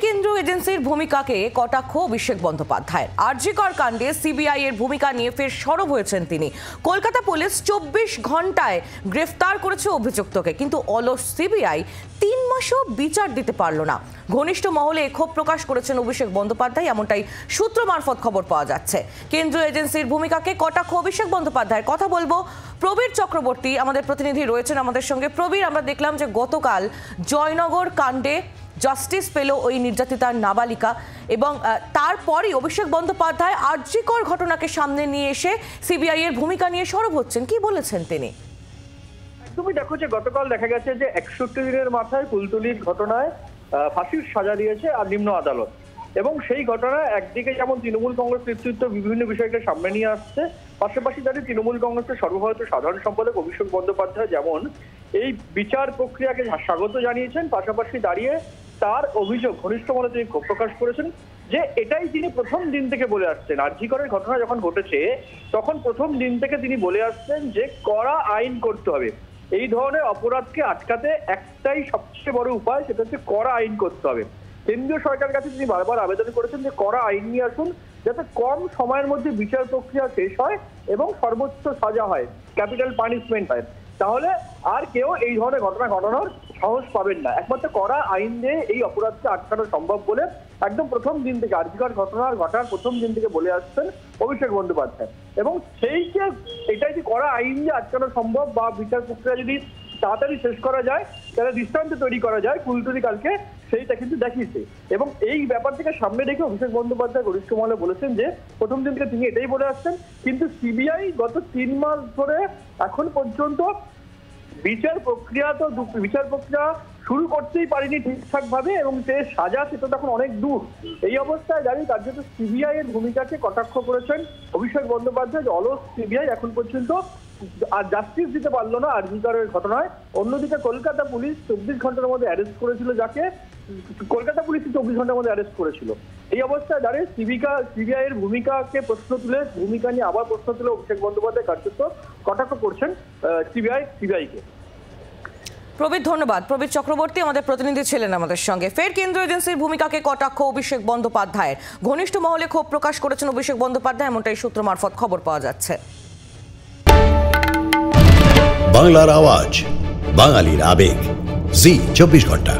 কেন্দ্রীয় এজেন্সির ভূমিকাকে কটাক্ষ অভিষেক বন্দ্যোপাধ্যায়ের। আরজি কর কাণ্ডে সিবিআই এর ভূমিকা নিয়ে ফের সরব হয়েছেন তিনি। কলকাতা পুলিশ 24 ঘন্টায় গ্রেফতার করেছে অভিযুক্তকে, কিন্তু অলস সিবিআই 3 মাসও বিচার দিতে পারল না। ঘনিষ্ঠ মহলে ক্ষোভ প্রকাশ করেছেন অভিষেক বন্দ্যোপাধ্যায়, এমনটাই সূত্র মারফত খবর পাওয়া যাচ্ছে। কেন্দ্রীয় এজেন্সির ভূমিকাকে কটাক্ষ অভিষেক বন্দ্যোপাধ্যায়ের। কথা বলবো প্রবীর চক্রবর্তী, আমাদের প্রতিনিধি রয়েছেন আমাদের সঙ্গে। প্রবীর, আমরা দেখলাম যে গতকাল জয়নগর কাণ্ডে জাস্টিস পেল ওই নির্যাতিতার নাবালিকা, এবং তারপরই অভিষেক বন্দ্যোপাধ্যায় আরজি কর ঘটনাকে সামনে নিয়ে এসে সিবিআই এর ভূমিকা নিয়ে সরব হচ্ছেন। কি বলেছেন তিনি? তুমি দেখো যে গতকাল দেখা গেছে যে 61 দিনের মাথায় কুলতলির ঘটনায় ফাঁসির সাজা দিয়েছে আর নিম্ন আদালত, এবং সেই ঘটনায় একদিকে যেমন তৃণমূল কংগ্রেস নেতৃত্ব বিভিন্ন বিষয়কে সামনে নিয়ে আসছে, পাশাপাশি দাঁড়িয়ে তৃণমূল কংগ্রেসের সর্বভারতীয় সাধারণ সম্পাদক অভিষেক বন্দ্যোপাধ্যায় যেমন এই বিচার প্রক্রিয়াকে স্বাগত জানিয়েছেন, পাশাপাশি দাঁড়িয়ে তার অভিযোগ ঘনিষ্ঠ মহলে তিনি ক্ষোভ প্রকাশ করেছেন যে এটাই তিনি প্রথম দিন থেকে বলে আসছেন। আরজি করের ঘটনা যখন ঘটেছে তখন প্রথম দিন থেকে তিনি বলে আসছেন যে কড়া আইন করতে হবে। এই ধরনের অপরাধকে আটকাতে একটাই সবচেয়ে বড় উপায়, সেটা হচ্ছে কড়া আইন করতে হবে। কেন্দ্রীয় সরকারের কাছে তিনি বারবার আবেদন করেছেন যে কড়া আইন নিয়ে আসুন, যাতে কম সময়ের মধ্যে বিচার প্রক্রিয়া শেষ হয় এবং সর্বোচ্চ সাজা হয়, ক্যাপিটাল পানিশমেন্ট হয়। তাহলে আর কেউ এই ধরনের ঘটনা ঘটানোর সাহস পাবেন না। একমাত্র কড়া আইন দিয়ে এই অপরাধকে আটকানো সম্ভব বলে একদম প্রথম দিন থেকে আরজি কর ঘটার প্রথম দিন থেকে বলে আসছেন অভিষেক বন্দ্যোপাধ্যায়। এবং সেইকে এটাই যে কড়া আইন দিয়ে আটকানো সম্ভব বা বিচার প্রক্রিয়া যদি তাড়াতাড়ি শেষ করা যায়, তাহলে দৃষ্টান্ত তৈরি করা যায় কুলতলি কালকে, সেইটা কিন্তু দেখিয়েছে। এবং এই ব্যাপার থেকে সামনে রেখে অভিষেক বন্দ্যোপাধ্যায় গরিষ্ঠ মহলে বলেছেন যে প্রথম দিন থেকে তিনি এটাই বলে আসছেন, কিন্তু সিবিআই গত 3 মাস ধরে এখন পর্যন্ত বিচার প্রক্রিয়া শুরু করতেই পারেনি ঠিকঠাক ভাবে, এবং যে সাজা সেটা তখন অনেক দূর। এই অবস্থায় দাঁড়িয়ে কার্যত সিবিআই এর ভূমিকাকে কটাক্ষ করেছেন অভিষেক বন্দ্যোপাধ্যায় যে অলস সিবিআই এখন পর্যন্ত আর জাস্টিস দিতে পারলো না আরজি করের ঘটনায়। অন্যদিকে কলকাতা পুলিশ 24 ঘন্টার মধ্যে অ্যারেস্ট করেছিল যাকে, কলকাতা পুলিশ 24 ঘন্টার মধ্যে অ্যারেস্ট করেছিল। এই অবস্থায় দাঁড়িয়ে সিবিআই এর ভূমিকাকে প্রশ্ন তুলে, ভূমিকা নিয়ে আবার প্রশ্ন তুলে অভিষেক বন্দ্যোপাধ্যায় কার্যত কটাক্ষ করছেন সিবিআইকে। প্রবীর, ধন্যবাদ। প্রবীর চক্রবর্তী আমাদের প্রতিনিধি ছিলেন আমাদের সঙ্গে। ফের কেন্দ্রীয় এজেন্সির ভূমিকাকে কটাক্ষ অভিষেক বন্দ্যোপাধ্যায়ের। ঘনিষ্ঠ মহলে ক্ষোভ প্রকাশ করেছেন অভিষেক বন্দ্যোপাধ্যায়, এমনটাই সূত্র মারফত খবর পাওয়া যাচ্ছে। বাংলার আওয়াজ, বাঙালির আবেগ, জি 24 ঘন্টা।